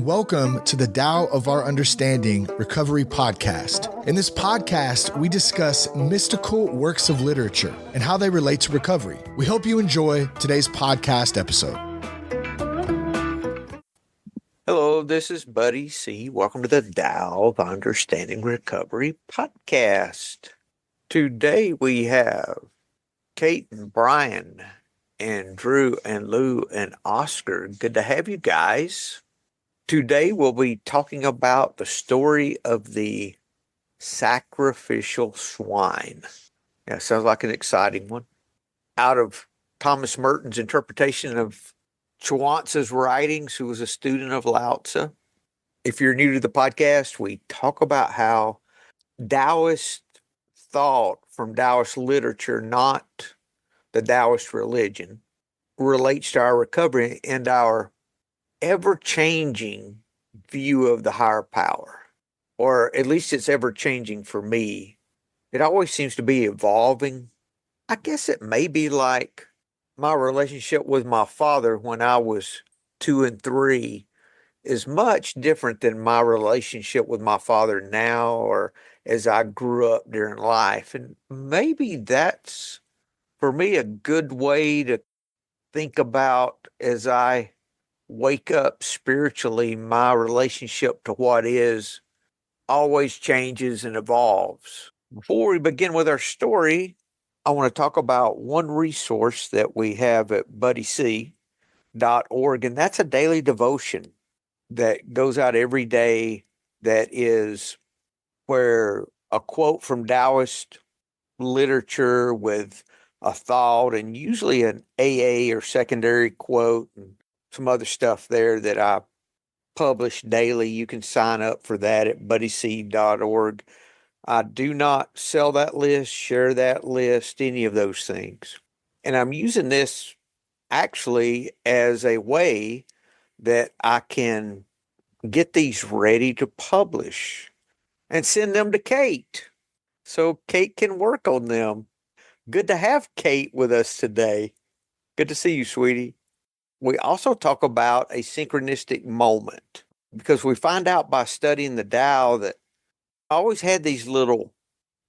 and welcome to the Tao of Our Understanding Recovery Podcast. In this podcast, we discuss mystical works of literature and how they relate to recovery. We hope you enjoy today's podcast episode. Hello, this is Buddy C. Welcome to the Tao of Understanding Recovery Podcast. Today we have Kate and Brian and Drew and Lou and Oscar. Good to have you guys. Today we'll be talking about the story of the sacrificial swine. Yeah, sounds like an exciting one. Out of Thomas Merton's interpretation of Chuang Tzu's writings, who was a student of Lao Tzu. If you're new to the podcast, we talk about how Taoist thought from Taoist literature, not the Taoist religion, relates to our recovery and our ever-changing view of the higher power. Or at least it's ever-changing for me. It always seems to be evolving. I guess it may be like my relationship with my father when I was 2 and 3 is much different than my relationship with my father now or as I grew up during life. And maybe that's, for me, a good way to think about as I wake up spiritually. My relationship to what is always changes and evolves. Before we begin with our story, I want to talk about one resource that we have at buddyc.org, and that's a daily devotion that goes out every day that is where a quote from Taoist literature with a thought and usually an AA or secondary quote and some other stuff there that I publish daily. You can sign up for that at buddyc.org. I do not sell that list, share that list, any of those things. And I'm using this actually as a way that I can get these ready to publish and send them to Kate so Kate can work on them. Good to have Kate with us today. Good to see you, sweetie. We also talk about a synchronistic moment because we find out by studying the Tao that I always had these little,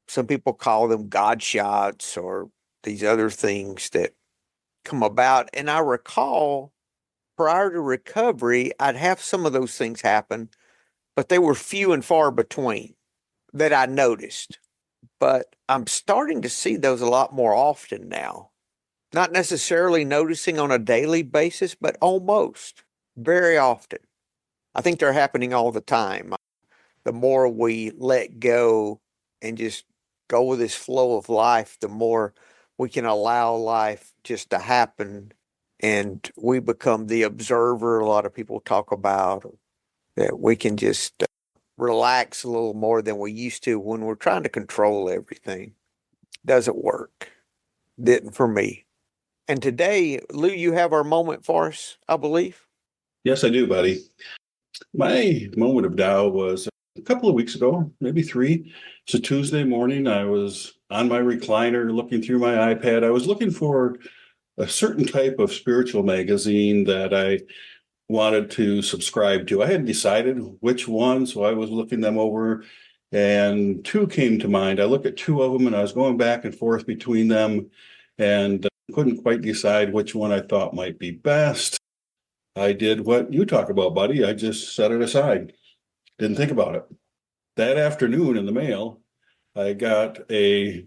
some people call them God shots or these other things that come about. And I recall prior to recovery, I'd have some of those things happen, but they were few and far between that I noticed. But I'm starting to see those a lot more often now. Not necessarily noticing on a daily basis, but almost very often. I think they're happening all the time. The more we let go and just go with this flow of life, the more we can allow life just to happen. And we become the observer. A lot of people talk about that we can just relax a little more than we used to when we're trying to control everything. Doesn't work. Didn't for me. And today, Lou, you have our moment for us, I believe. Yes, I do, buddy. My moment of Tao was a couple of weeks ago, maybe 3. It's a Tuesday morning. I was on my recliner looking through my iPad. I was looking for a certain type of spiritual magazine that I wanted to subscribe to. I hadn't decided which one, so I was looking them over, and 2 came to mind. I looked at 2 of them, and I was going back and forth between them, and couldn't quite decide which one I thought might be best. I did what you talk about, buddy. I just set it aside. Didn't think about it. That afternoon in the mail, I got a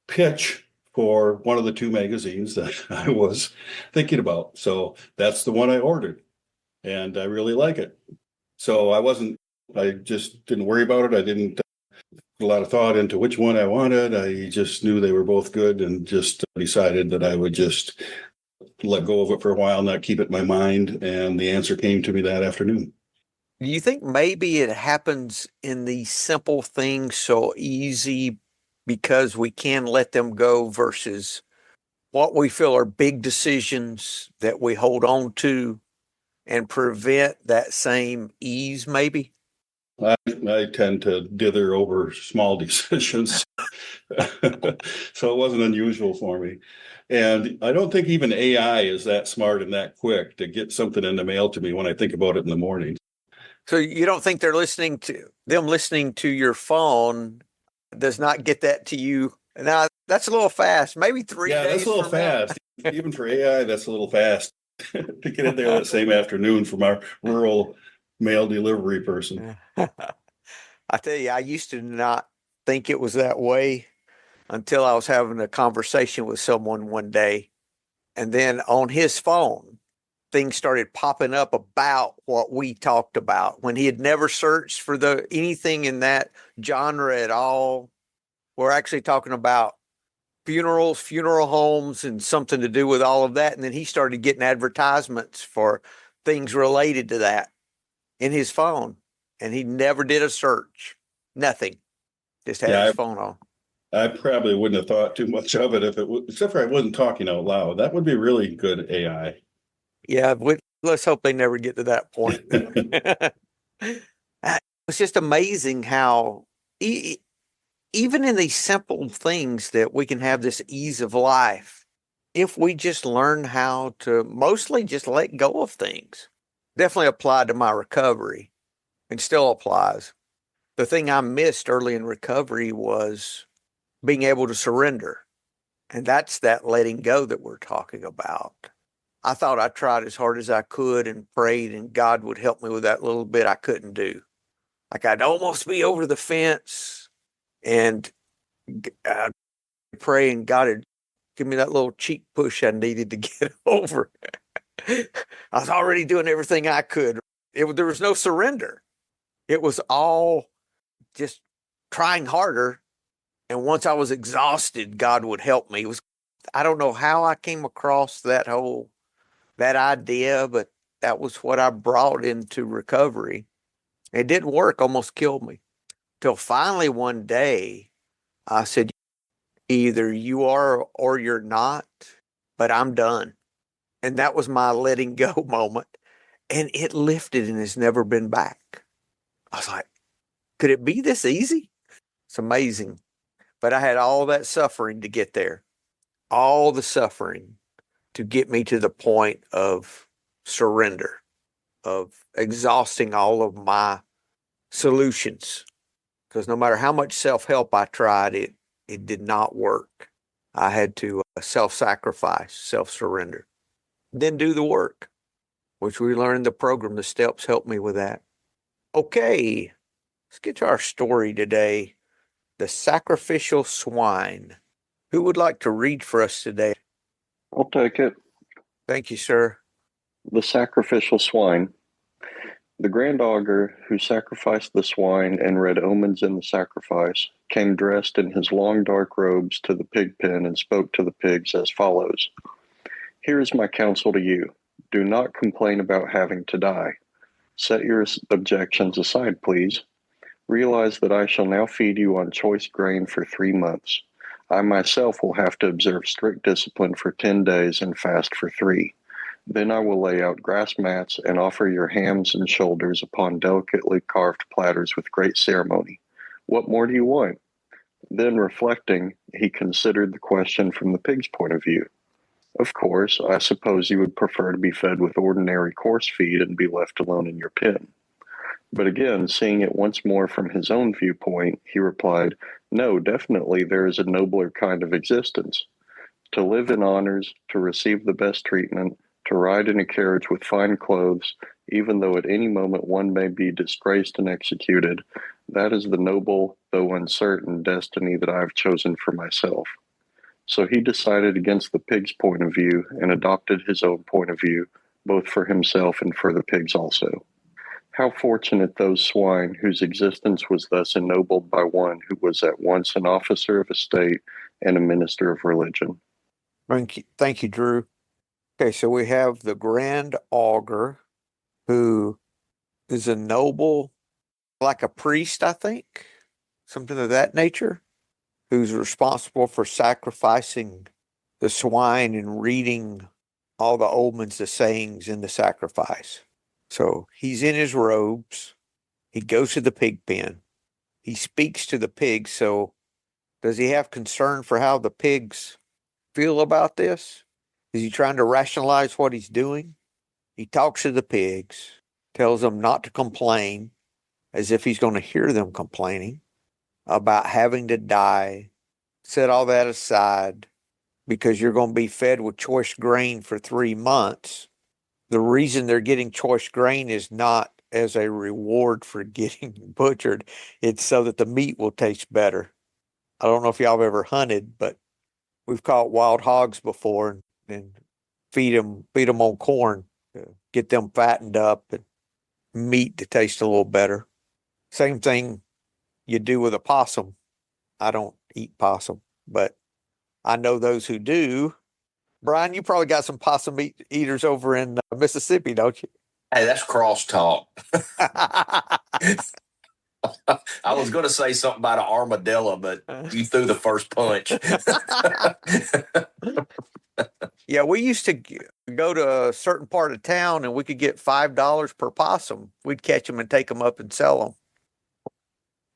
pitch for one of the 2 magazines that I was thinking about. So that's the one I ordered, and I really like it. So I just didn't worry about it. I didn't put a lot of thought into which one I wanted. I just knew they were both good and just decided that I would just let go of it for a while, not keep it in my mind. And the answer came to me that afternoon. Do you think maybe it happens in these simple things so easy because we can let them go versus what we feel are big decisions that we hold on to and prevent that same ease maybe? I tend to dither over small decisions. So it wasn't unusual for me. And I don't think even AI is that smart and that quick to get something in the mail to me when I think about it in the morning. So you don't think listening to your phone does not get that to you? Now that's a little fast. Maybe 3 Yeah, days that's a little from now. fast. Even for AI, that's a little fast to get in there that same afternoon from our rural mail delivery person. I tell you, I used to not think it was that way until I was having a conversation with someone one day. And then on his phone, things started popping up about what we talked about when he had never searched for anything in that genre at all. We're actually talking about funerals, funeral homes, and something to do with all of that. And then he started getting advertisements for things related to that in his phone. And he never did a search. Nothing. Just had his phone on. I probably wouldn't have thought too much of it if it was, except for I wasn't talking out loud. That would be really good AI. Yeah, let's hope they never get to that point. It's just amazing how even in these simple things that we can have this ease of life if we just learn how to mostly just let go of things. Definitely applied to my recovery and still applies. The thing I missed early in recovery was being able to surrender. And that's that letting go that we're talking about. I thought I tried as hard as I could and prayed, and God would help me with that little bit I couldn't do. Like I'd almost be over the fence and I'd pray, and God would give me that little cheek push I needed to get over. I was already doing everything I could. There was no surrender. It was all just trying harder. And once I was exhausted, God would help me. I don't know how I came across that idea, but that was what I brought into recovery. It didn't work, almost killed me. Till finally one day I said, either you are or you're not, but I'm done. And that was my letting go moment. And it lifted and has never been back. I was like, could it be this easy? It's amazing. But I had all that suffering to get there, all the suffering to get me to the point of surrender, of exhausting all of my solutions. Because no matter how much self-help I tried, it did not work. I had to self-sacrifice, self-surrender, then do the work, which we learned in the program. The steps helped me with that. Okay, let's get to our story today. The Sacrificial Swine. Who would like to read for us today? I'll take it. Thank you, sir. The Sacrificial Swine. The Grand Augur, who sacrificed the swine and read omens in the sacrifice, came dressed in his long dark robes to the pig pen and spoke to the pigs as follows. Here is my counsel to you. Do not complain about having to die. Set your objections aside, please. Realize that I shall now feed you on choice grain for 3 months. I myself will have to observe strict discipline for 10 days and fast for 3. Then I will lay out grass mats and offer your hams and shoulders upon delicately carved platters with great ceremony. What more do you want? Then, reflecting, he considered the question from the pig's point of view. Of course, I suppose you would prefer to be fed with ordinary coarse feed and be left alone in your pen. But again, seeing it once more from his own viewpoint, he replied, No, definitely there is a nobler kind of existence. To live in honors, to receive the best treatment, to ride in a carriage with fine clothes, even though at any moment one may be disgraced and executed, that is the noble, though uncertain, destiny that I have chosen for myself. So he decided against the pig's point of view and adopted his own point of view, both for himself and for the pigs also. How fortunate those swine whose existence was thus ennobled by one who was at once an officer of a state and a minister of religion. Thank you, Drew. Okay, so we have the Grand Augur, who is a noble, like a priest, I think, something of that nature, who's responsible for sacrificing the swine and reading all the omens, the sayings in the sacrifice. So he's in his robes. He goes to the pig pen. He speaks to the pigs. So does he have concern for how the pigs feel about this? Is he trying to rationalize what he's doing? He talks to the pigs. tells them not to complain, as if he's going to hear them complaining about having to die. Set all that aside because you're going to be fed with choice grain for 3 months. The reason they're getting choice grain is not as a reward for getting butchered. It's so that the meat will taste better. I don't know if y'all have ever hunted, but we've caught wild hogs before and feed them on corn to get them fattened up and meat to taste a little better. Same thing you do with a possum. I don't eat possum, but I know those who do. Brian, you probably got some possum eaters over in Mississippi, don't you? Hey, that's crosstalk. I was going to say something about an armadillo, but you threw the first punch. Yeah, we used to go to a certain part of town and we could get $5 per possum. We'd catch them and take them up and sell them.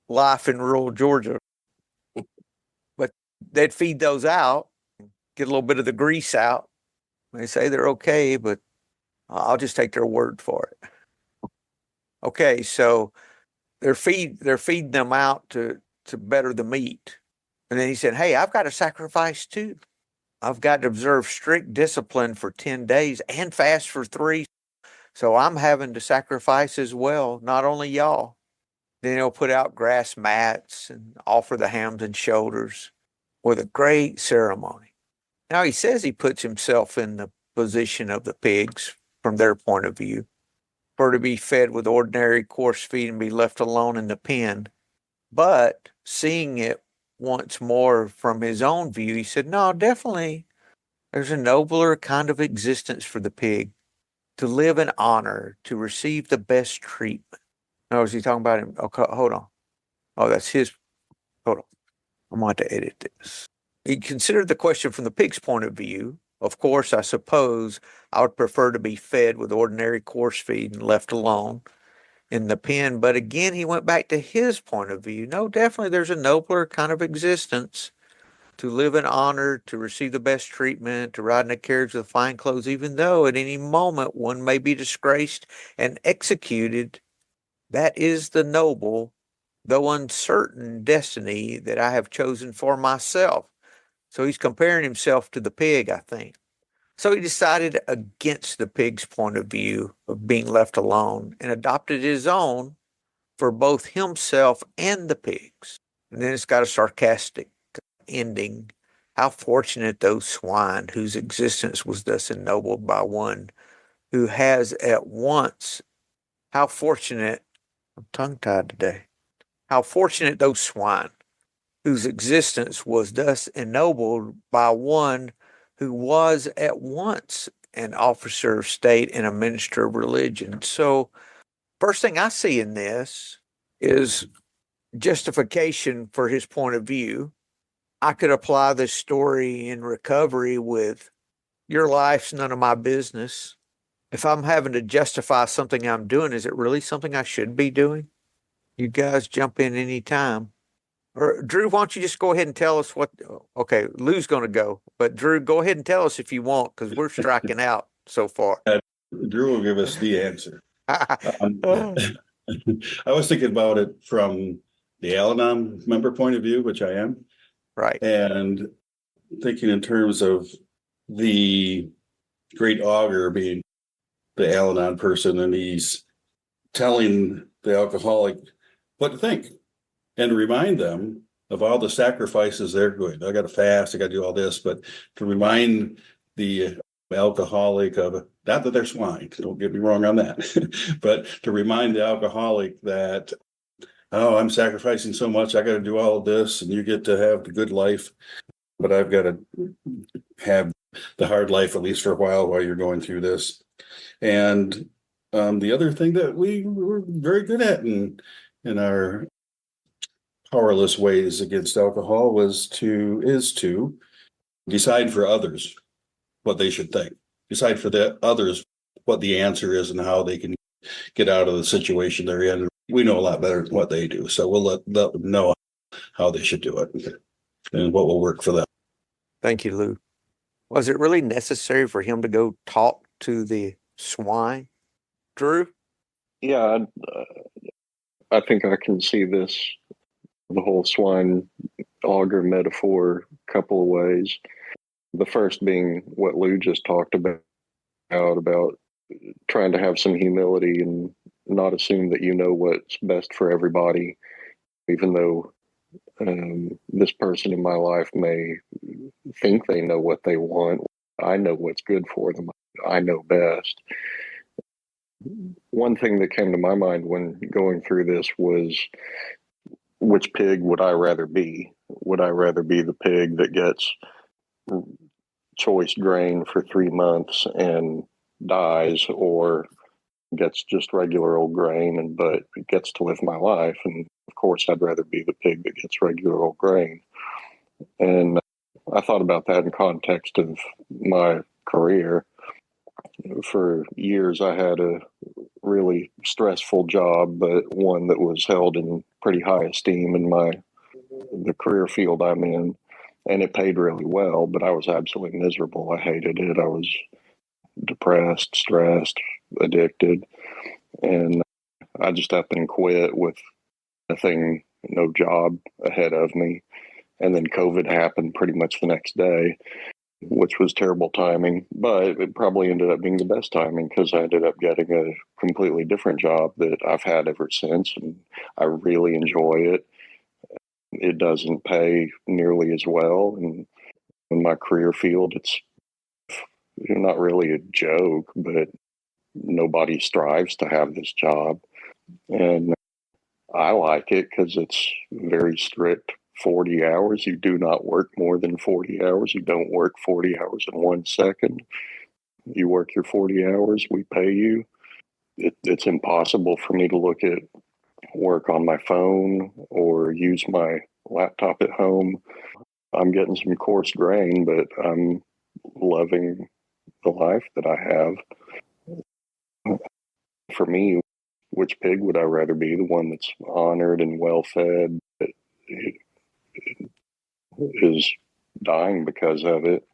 Life in rural Georgia. But they'd feed those out, get a little bit of the grease out. They say they're okay, but I'll just take their word for it. Okay, so they're feeding them out to better the meat. And then he said, hey, I've got to sacrifice too. I've got to observe strict discipline for 10 days and fast for 3. So I'm having to sacrifice as well, not only y'all. Then he'll put out grass mats and offer the hams and shoulders with a great ceremony. Now he says he puts himself in the position of the pigs from their point of view, for to be fed with ordinary coarse feed and be left alone in the pen. But seeing it once more from his own view, he said, no, definitely there's a nobler kind of existence for the pig, to live in honor, to receive the best treatment. Now, is he talking about him? Okay, hold on. Oh, that's his. Hold on. I'm going to edit this. He considered the question from the pig's point of view. Of course, I suppose I would prefer to be fed with ordinary coarse feed and left alone in the pen. But again, he went back to his point of view. No, definitely there's a nobler kind of existence, to live in honor, to receive the best treatment, to ride in a carriage with fine clothes, even though at any moment one may be disgraced and executed. That is the noble, though uncertain destiny that I have chosen for myself. So he's comparing himself to the pig, I think. So he decided against the pig's point of view of being left alone and adopted his own for both himself and the pigs. And then it's got a sarcastic ending. How fortunate those swine whose existence was thus ennobled by one who has at once, how fortunate, I'm tongue-tied today, how fortunate those swine whose existence was thus ennobled by one who was at once an officer of state and a minister of religion. So first thing I see in this is justification for his point of view. I could apply this story in recovery with your life's none of my business. If I'm having to justify something I'm doing, is it really something I should be doing? You guys jump in any time. Or Drew, why don't you just go ahead and tell us what? Okay, Lou's going to go, but Drew, go ahead and tell us if you want, because we're striking out so far. Drew will give us the answer. I was thinking about it from the Al-Anon member point of view, which I am. Right. And thinking in terms of the great augur being the Al-Anon person, and he's telling the alcoholic what to think and remind them of all the sacrifices they're doing. I got to fast, I got to do all this, but to remind the alcoholic of, not that they're swine, don't get me wrong on that, but to remind the alcoholic that, oh, I'm sacrificing so much, I got to do all of this, and you get to have the good life, but I've got to have the hard life, at least for a while you're going through this. And the other thing that we were very good at in our powerless ways against alcohol is to decide for others what they should think. Decide for the others what the answer is and how they can get out of the situation they're in. We know a lot better than what they do, so we'll let them know how they should do it and what will work for them. Thank you, Lou. Was it really necessary for him to go talk to the swine? Drew? Yeah, I think I can see this, the whole swine auger metaphor, a couple of ways. The first being what Lou just talked about trying to have some humility and not assume that you know what's best for everybody, even though this person in my life may think they know what they want. I know what's good for them. I know best. One thing that came to my mind when going through this was, which pig would I rather be? Would I rather be the pig that gets choice grain for 3 months and dies, or gets just regular old grain but it gets to live my life? And of course, I'd rather be the pig that gets regular old grain. And I thought about that in context of my career. For years, I had a really stressful job, but one that was held in pretty high esteem in the career field I'm in, and it paid really well. But I was absolutely miserable. I hated it. I was depressed, stressed, addicted, and I just up and quit with nothing, no job ahead of me. And then COVID happened pretty much the next day, which was terrible timing, but it probably ended up being the best timing because I ended up getting a completely different job that I've had ever since, and I really enjoy it. It doesn't pay nearly as well, and in my career field, it's not really a joke, but nobody strives to have this job, and I like it because it's very strict. 40 hours. You do not work more than 40 hours. You don't work 40 hours in 1 second. You work your 40 hours, we pay you. It's impossible for me to look at work on my phone or use my laptop at home. I'm getting some coarse grain, but I'm loving the life that I have. For me, which pig would I rather be? The one that's honored and well fed, that is dying because of it,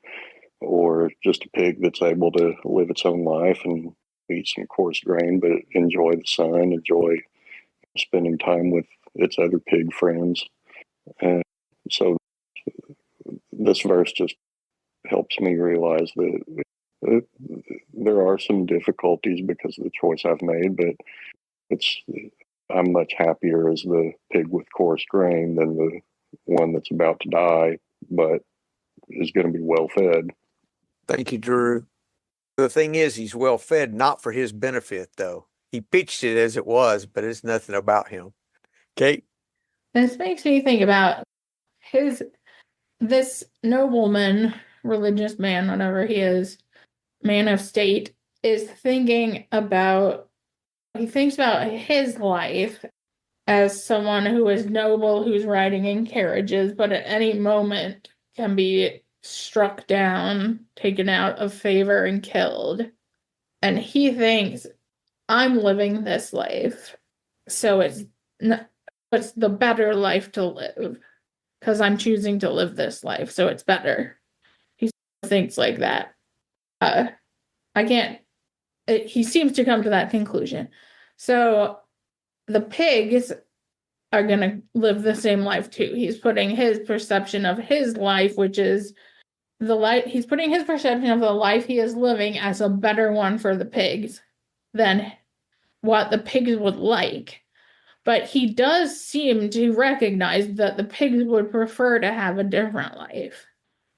or just a pig that's able to live its own life and eat some coarse grain, but enjoy the sun, enjoy spending time with its other pig friends. And so this verse just helps me realize that there are some difficulties because of the choice I've made, but I'm much happier as the pig with coarse grain than the one that's about to die, but is going to be well fed. Thank you, Drew. The thing is, he's well fed, not for his benefit, though. He pitched it as it was, but it's nothing about him. Kate? This makes me think about this nobleman, religious man, whatever he is, man of state, he thinks about his life as someone who is noble, who's riding in carriages, but at any moment can be struck down, taken out of favor, and killed. And he thinks, I'm living this life, so it's the better life to live, because I'm choosing to live this life, so it's better. He thinks like that. He seems to come to that conclusion. So the pigs are going to live the same life too. He's putting his perception of his life, which is he's putting his perception of the life he is living as a better one for the pigs than what the pigs would like. But he does seem to recognize that the pigs would prefer to have a different life,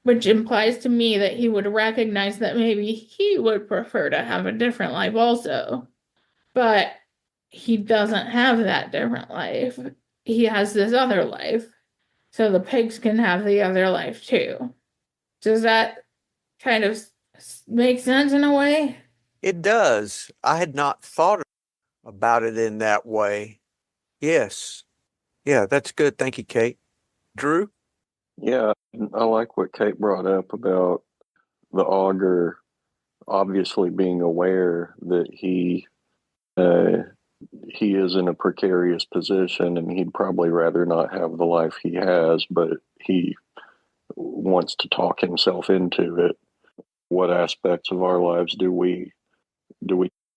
which implies to me that he would recognize that maybe he would prefer to have a different life also. But he doesn't have that different life. He has this other life. So the pigs can have the other life too. Does that kind of make sense in a way? It does. I had not thought about it in that way. Yes. Yeah, that's good. Thank you, Kate. Drew? Yeah, I like what Kate brought up about the augur obviously being aware that he is in a precarious position and he'd probably rather not have the life he has, but he wants to talk himself into it. What aspects of our lives do we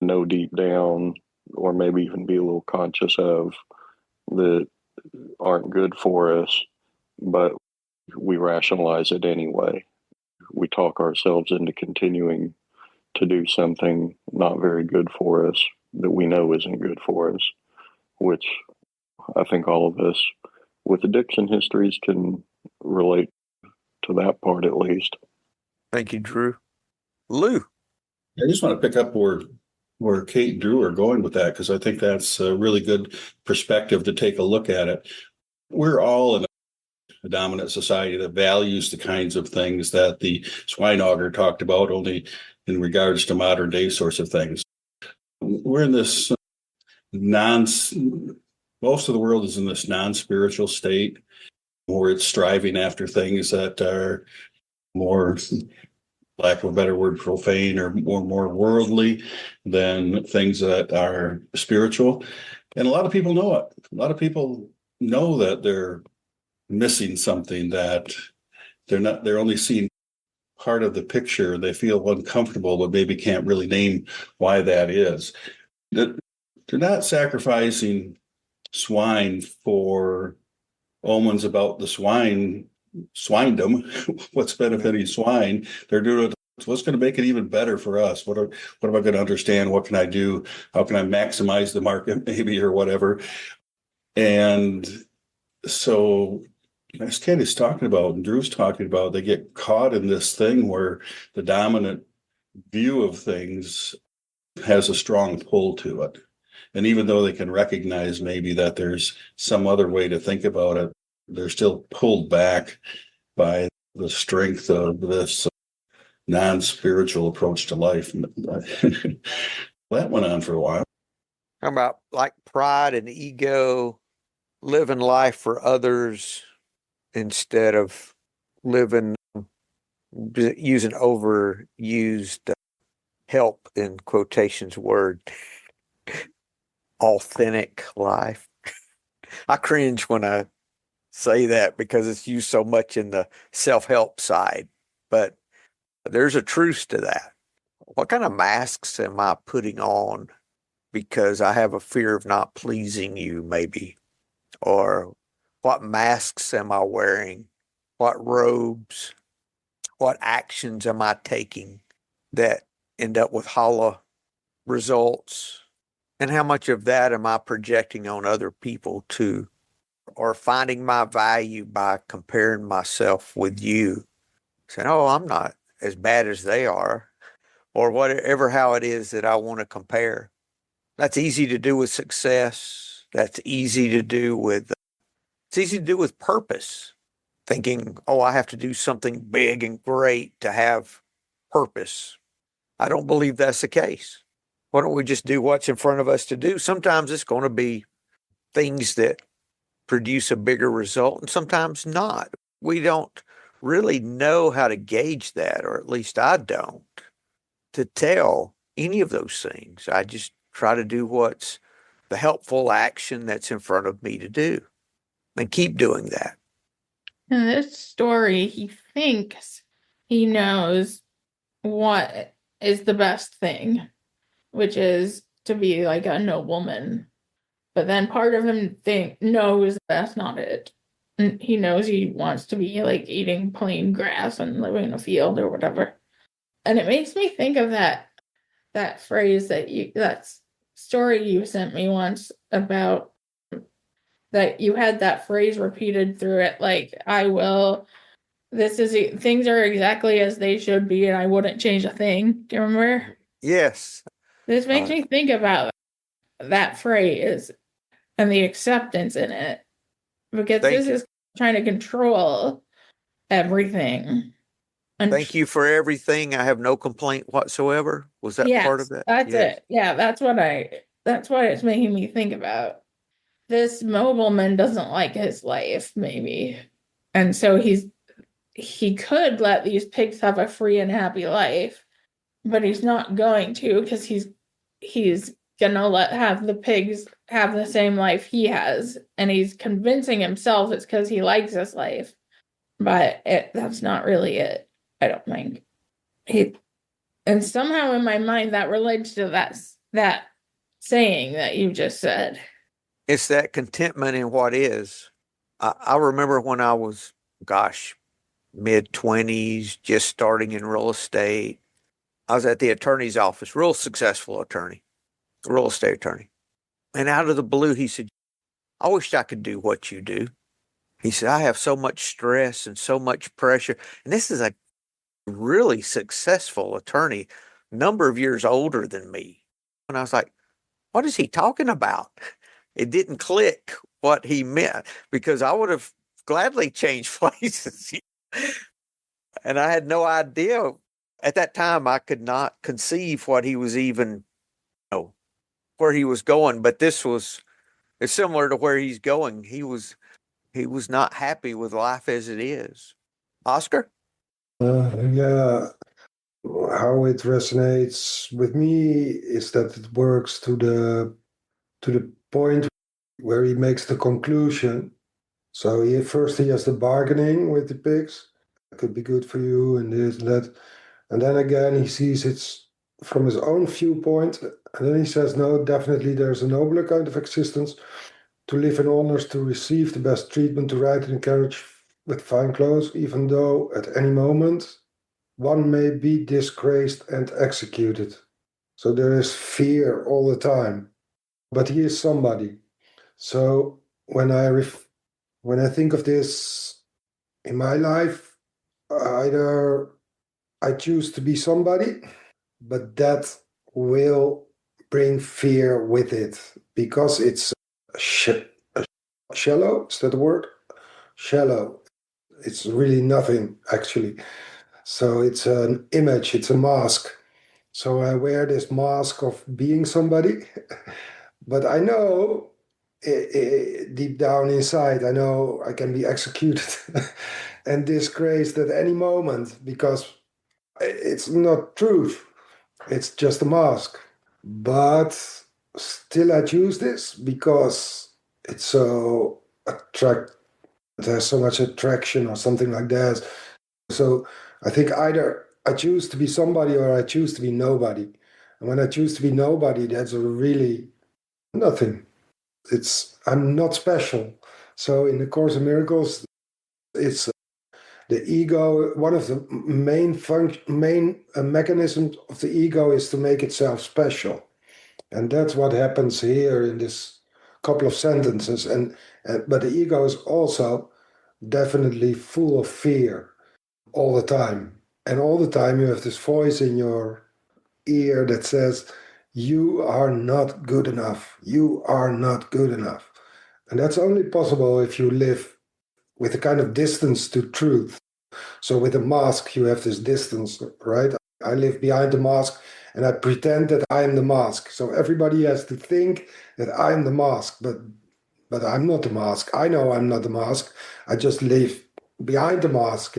know deep down or maybe even be a little conscious of, that aren't good for us, but we rationalize it anyway. We talk ourselves into continuing to do something not very good for us that we know isn't good for us, which I think all of us with addiction histories can relate to that part at least. Thank you, Drew. Lou. I just want to pick up where Kate and Drew are going with that, because I think that's a really good perspective to take a look at it. We're all in a dominant society that values the kinds of things that the swine auger talked about, only in regards to modern day sorts of things. We're in this most of the world is in this non-spiritual state where it's striving after things that are more, lack of a better word, profane or more worldly than things that are spiritual. And a lot of people know it. A lot of people know that they're missing something, that they're only seeing part of the picture. They feel uncomfortable, but maybe can't really name why that is. They're not sacrificing swine for omens about the swinedom, what's benefiting swine. They're doing it. What's going to make it even better for us? What am I going to understand? What can I do? How can I maximize the market, maybe, or whatever? And so, as Kenny's talking about and Drew's talking about, they get caught in this thing where the dominant view of things has a strong pull to it. And even though they can recognize maybe that there's some other way to think about it, they're still pulled back by the strength of this non-spiritual approach to life. That went on for a while. How about like pride and ego, living life for others instead of living, using overused help in quotations word, authentic life. I cringe when I say that because it's used so much in the self-help side, but there's a truth to that. What kind of masks am I putting on because I have a fear of not pleasing you, maybe? Or what masks am I wearing? What robes? What actions am I taking that end up with hollow results? And how much of that am I projecting on other people too? Or finding my value by comparing myself with you, saying, oh, I'm not as bad as they are, or whatever, how it is that I want to compare. That's easy to do with success. That's easy to do with, it's easy to do with purpose. Thinking, oh, I have to do something big and great to have purpose. I don't believe that's the case. Why don't we just do what's in front of us to do? Sometimes it's going to be things that produce a bigger result, and sometimes not. We don't really know how to gauge that, or at least I don't, to tell any of those things. I just try to do what's the helpful action that's in front of me to do, and keep doing that. In this story, he thinks he knows what is the best thing, which is to be like a nobleman. But then part of him knows that's not it. And he knows he wants to be like eating plain grass and living in a field or whatever. And it makes me think of that phrase that story you sent me once about that you had that phrase repeated through it, like, things are exactly as they should be and I wouldn't change a thing. Do you remember? Yes. This makes me think about that phrase and the acceptance in it, because this is trying to control everything. And thank you for everything. I have no complaint whatsoever. Was that part of that? That's it. Yeah, that's what it's making me think about. This nobleman doesn't like his life, maybe. And so he could let these pigs have a free and happy life, but he's not going to, because he's gonna have the pigs have the same life he has, and he's convincing himself it's because he likes his life, but that's not really it. I don't think and somehow in my mind that relates to that saying that you just said. It's that contentment in what is. I remember when I was, mid-20s, just starting in real estate. I was at the attorney's office, real successful attorney, real estate attorney. And out of the blue, he said, I wish I could do what you do. He said, I have so much stress and so much pressure. And this is a really successful attorney, number of years older than me. And I was like, what is he talking about? It didn't click what he meant, because I would have gladly changed places. And I had no idea. At that time, I could not conceive what he was even, where he was going. But it's similar to where he's going. He was not happy with life as it is. Oscar? Yeah, how it resonates with me is that it works to the point where he makes the conclusion. So he has the bargaining with the pigs. It could be good for you and this and that. And then again, he sees it's from his own viewpoint. And then he says, no, definitely there's a nobler kind of existence. To live in honors, to receive the best treatment, to ride in a carriage with fine clothes, even though at any moment one may be disgraced and executed. So there is fear all the time. But he is somebody. So when I think of this in my life, either I choose to be somebody, but that will bring fear with it because it's shallow. Is that the word? Shallow. It's really nothing, actually. So it's an image, it's a mask. So I wear this mask of being somebody, but I know deep down inside, I know I can be executed and disgraced at any moment because it's not truth. It's just a mask. But still I choose this because it's so there's so much attraction or something like that. So I think either I choose to be somebody or I choose to be nobody. And when I choose to be nobody, that's really nothing. I'm not special. So in the Course in Miracles, it's the ego. One of the main mechanisms of the ego is to make itself special, and that's what happens here in this couple of sentences. But the ego is also definitely full of fear all the time, and all the time you have this voice in your ear that says, "You are not good enough. You are not good enough." And that's only possible if you live with a kind of distance to truth. So with a mask, you have this distance, right? I live behind the mask and I pretend that I am the mask. So everybody has to think that I am the mask, but I'm not the mask. I know I'm not the mask. I just live behind the mask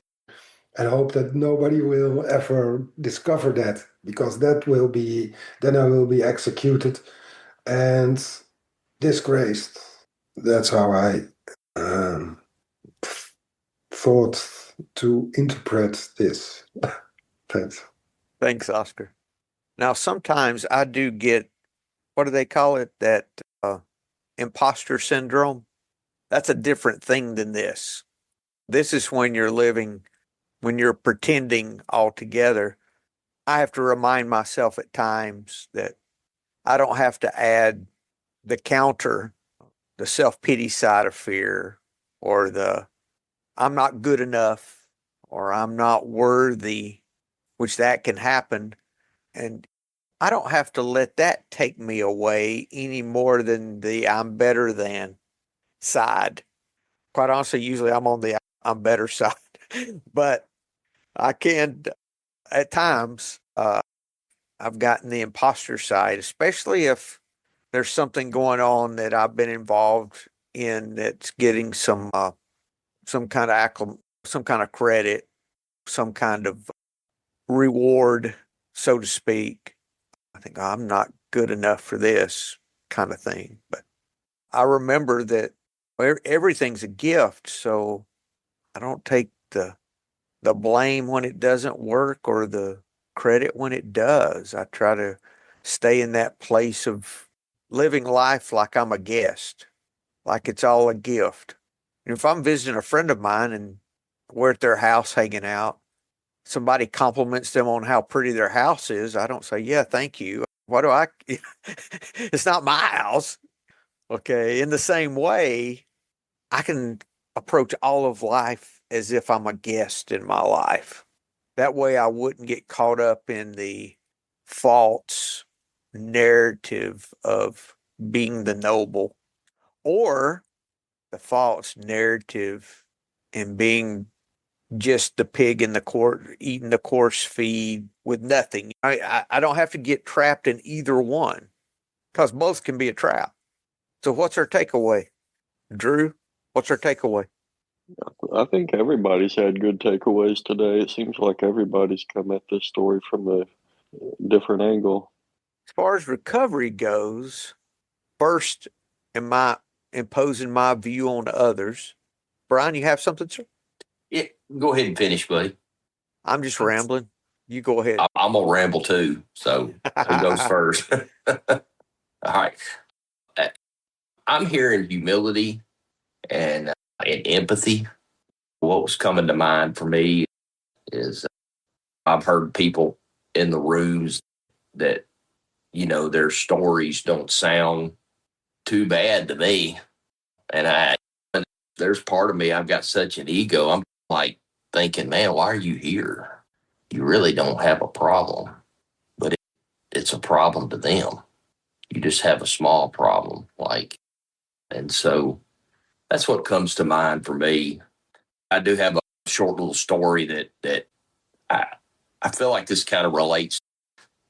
and hope that nobody will ever discover that, because then I will be executed and disgraced. That's how I thought to interpret this. Thanks. Thanks, Oscar. Now, sometimes I do get, what do they call it? That imposter syndrome. That's a different thing than this. This is when you're pretending altogether. I have to remind myself at times that I don't have to add the counter, the self-pity side of fear, or the I'm not good enough, or I'm not worthy, which that can happen. And I don't have to let that take me away any more than the I'm better than side. Quite honestly, usually I'm on the I'm better side, but I can, at times, I've gotten the imposter side, especially if there's something going on that I've been involved in that's getting some kind of some kind of credit, some kind of reward, so to speak. I think, oh, I'm not good enough for this kind of thing. But I remember that everything's a gift, so I don't take the blame when it doesn't work or the credit when it does. I try to stay in that place of living life like I'm a guest, like it's all a gift. And if I'm visiting a friend of mine and we're at their house hanging out, somebody compliments them on how pretty their house is, I don't say, yeah, thank you. What do I? It's not my house. Okay. In the same way, I can approach all of life as if I'm a guest in my life. That way I wouldn't get caught up in the false narrative of being the noble, or the false narrative in being just the pig in the court, eating the coarse feed with nothing. I don't have to get trapped in either one, because both can be a trap. So what's our takeaway? Drew, what's our takeaway? I think everybody's had good takeaways today. It seems like everybody's come at this story from a different angle. As far as recovery goes, first, imposing my view on others. Brian, you have something, sir? Yeah, go ahead and finish, buddy. I'm just rambling. You go ahead. I'm gonna ramble too. So who goes first? All right. I'm hearing humility and empathy. What was coming to mind for me is I've heard people in the rooms that, their stories don't sound too bad to me. And there's part of me, I've got such an ego. I'm like thinking, man, why are you here? You really don't have a problem, but it's a problem to them. You just have a small problem. And so that's what comes to mind for me. I do have a short little story that I feel like this kind of relates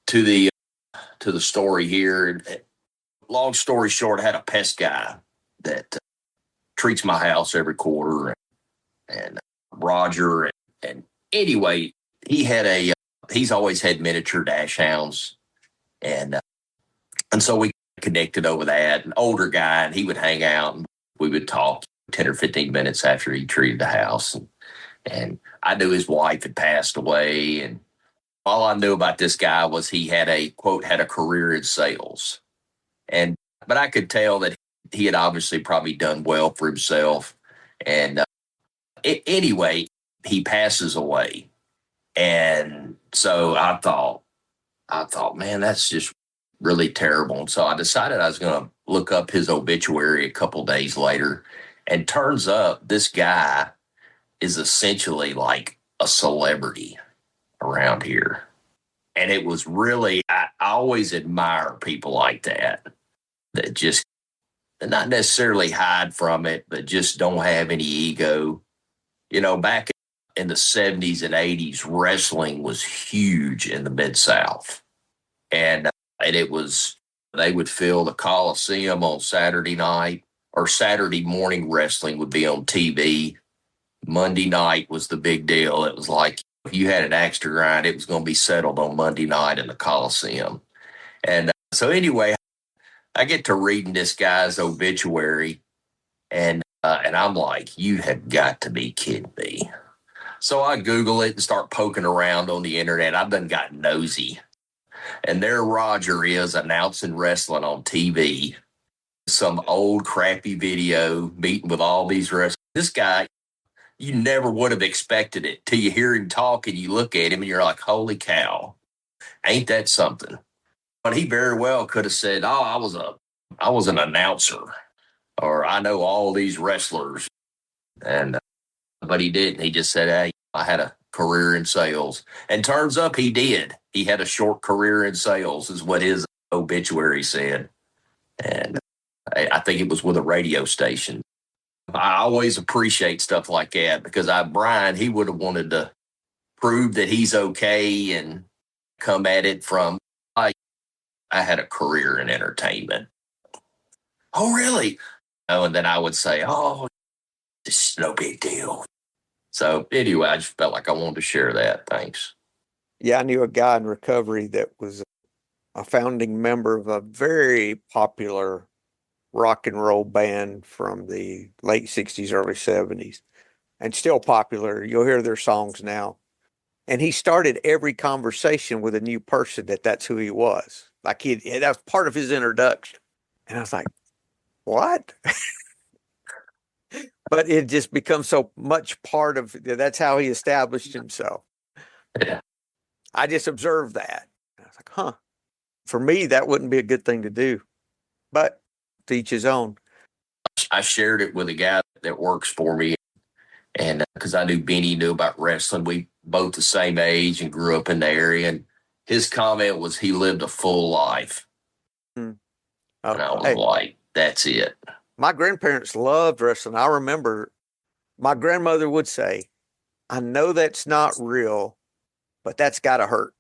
to the story here. Long story short, I had a pest guy that treats my house every quarter, and Roger. And anyway, he's always had miniature dash hounds, and so we connected over that. An older guy, and he would hang out, and we would talk 10 or 15 minutes after he treated the house. And I knew his wife had passed away, and all I knew about this guy was he had a career in sales. But I could tell that he had obviously probably done well for himself. And anyway, he passes away. And so I thought, man, that's just really terrible. And so I decided I was going to look up his obituary a couple days later. And turns up this guy is essentially like a celebrity around here. And it was really, I always admire people like that just not necessarily hide from it, but just don't have any ego. Back in the 70s and 80s, wrestling was huge in the Mid-South. And they would fill the Coliseum on Saturday night, or Saturday morning wrestling would be on TV. Monday night was the big deal. It was like if you had an axe to grind, it was going to be settled on Monday night in the Coliseum. And so anyway, I get to reading this guy's obituary, and I'm like, you have got to be kidding me. So I Google it and start poking around on the internet. I've done got nosy. And there Roger is announcing wrestling on TV. Some old crappy video meeting with all these wrestlers. This guy, you never would have expected it till you hear him talk and you look at him and you're like, holy cow, ain't that something? But he very well could have said, oh, I was an announcer, or I know all these wrestlers. But he didn't. He just said, hey, I had a career in sales. And turns up he did. He had a short career in sales is what his obituary said. And I think it was with a radio station. I always appreciate stuff like that because Brian, he would have wanted to prove that he's okay and come at it from, I had a career in entertainment. Oh, really? And then I would say, oh, this is no big deal. So anyway, I just felt like I wanted to share that. Thanks. Yeah, I knew a guy in recovery that was a founding member of a very popular rock and roll band from the late 60s, early 70s, and still popular. You'll hear their songs now. And he started every conversation with a new person that's who he was. That was part of his introduction. And I was like, what? But it just becomes so much part of, that's how he established himself. Yeah. I just observed that. I was like, huh. For me, that wouldn't be a good thing to do. But to each his own. I shared it with a guy that works for me, and because I knew Benny knew about wrestling, we both the same age and grew up in the area. And his comment was he lived a full life. And I was like, that's it. My grandparents loved wrestling. I remember my grandmother would say, I know that's not real, but that's got to hurt.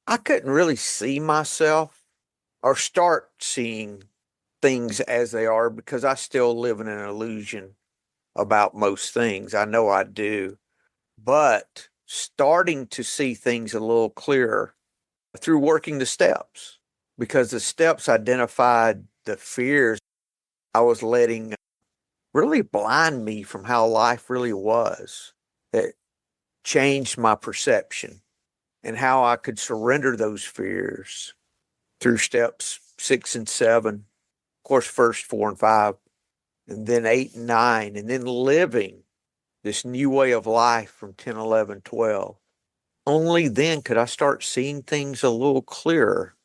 I couldn't really see myself or start seeing things as they are because I still live in an illusion about most things. I know I do, but starting to see things a little clearer through working the steps, because the steps identified the fears I was letting really blind me from how life really was. That changed my perception and how I could surrender those fears through steps 6 and 7, of course, first 4 and 5, and then 8 and 9, and then living this new way of life from 10, 11, 12. Only then could I start seeing things a little clearer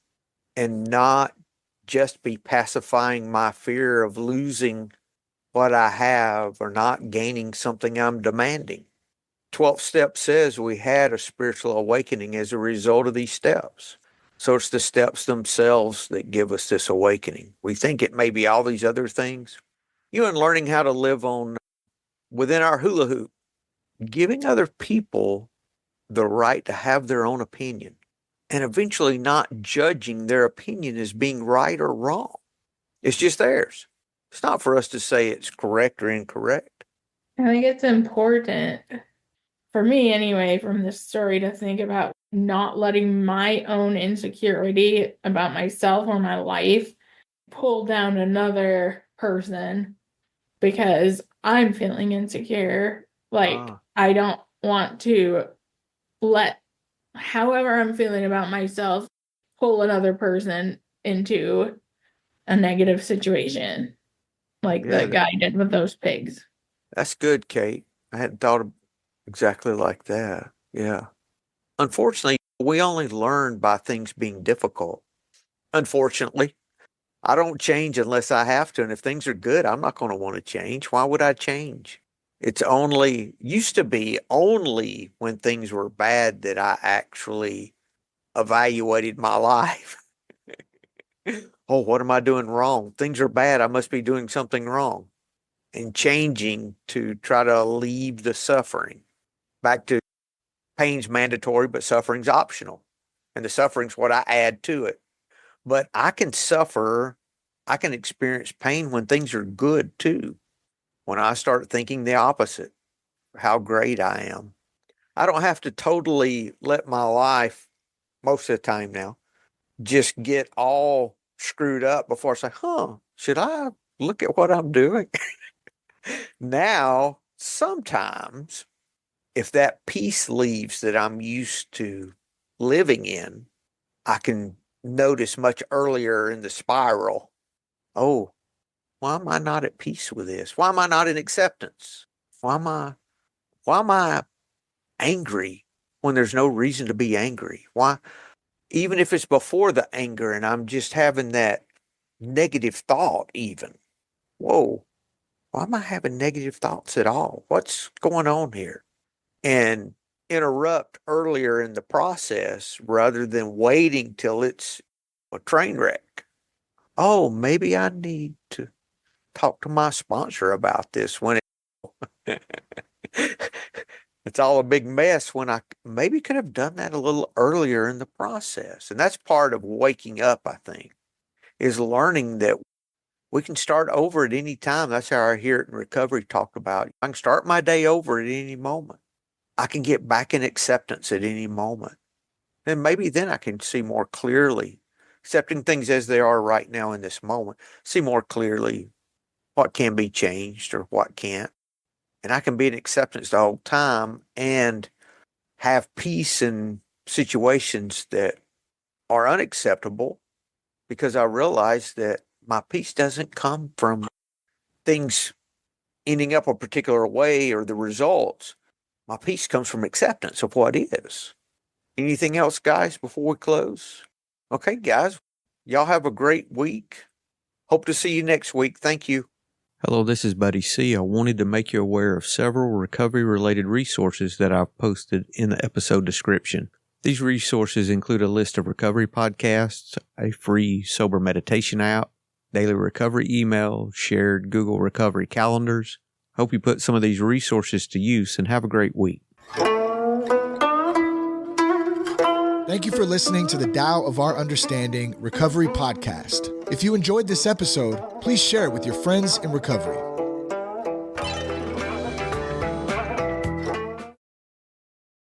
and not just be pacifying my fear of losing what I have or not gaining something I'm demanding. 12th step says we had a spiritual awakening as a result of these steps. So it's the steps themselves that give us this awakening. We think it may be all these other things. And learning how to live on within our hula hoop, giving other people the right to have their own opinion and eventually not judging their opinion as being right or wrong. It's just theirs. It's not for us to say it's correct or incorrect. I think it's important, for me anyway, from this story to think about not letting my own insecurity about myself or my life pull down another person because I'm feeling insecure. I don't want to let however I'm feeling about myself pull another person into a negative situation like the guy did with those pigs. That's good, Kate. I hadn't thought of exactly like that. Yeah. Unfortunately, we only learn by things being difficult. Unfortunately, I don't change unless I have to. And if things are good, I'm not going to want to change. Why would I change? It's used to be only when things were bad that I actually evaluated my life. Oh, what am I doing wrong? Things are bad. I must be doing something wrong. And changing to try to alleviate the suffering. Back to pain's mandatory, but suffering's optional. And the suffering's what I add to it. But I can suffer, I can experience pain when things are good too. When I start thinking the opposite, how great I am. I don't have to totally let my life, most of the time now, just get all screwed up before I say, should I look at what I'm doing? Now, sometimes, if that peace leaves that I'm used to living in, I can notice much earlier in the spiral, oh, why am I not at peace with this? Why am I not in acceptance? Why am I angry when there's no reason to be angry? Why, even if it's before the anger and I'm just having that negative thought even, whoa, why am I having negative thoughts at all? What's going on here? And interrupt earlier in the process rather than waiting till it's a train wreck. Oh, maybe I need to talk to my sponsor about this when it's all a big mess, when I maybe could have done that a little earlier in the process. And that's part of waking up, I think, is learning that we can start over at any time. That's how I hear it in recovery talked about. I can start my day over at any moment. I can get back in acceptance at any moment. And maybe then I can see more clearly, accepting things as they are right now in this moment, see more clearly what can be changed or what can't. And I can be in acceptance the whole time and have peace in situations that are unacceptable because I realize that my peace doesn't come from things ending up a particular way or the results. My peace comes from acceptance of what is. Anything else, guys, before we close? Okay, guys, y'all have a great week. Hope to see you next week. Thank you. Hello, this is Buddy C. I wanted to make you aware of several recovery-related resources that I've posted in the episode description. These resources include a list of recovery podcasts, a free sober meditation app, daily recovery email, shared Google recovery calendars. Hope you put some of these resources to use and have a great week. Thank you for listening to the Tao of Our Understanding Recovery Podcast. If you enjoyed this episode, please share it with your friends in recovery.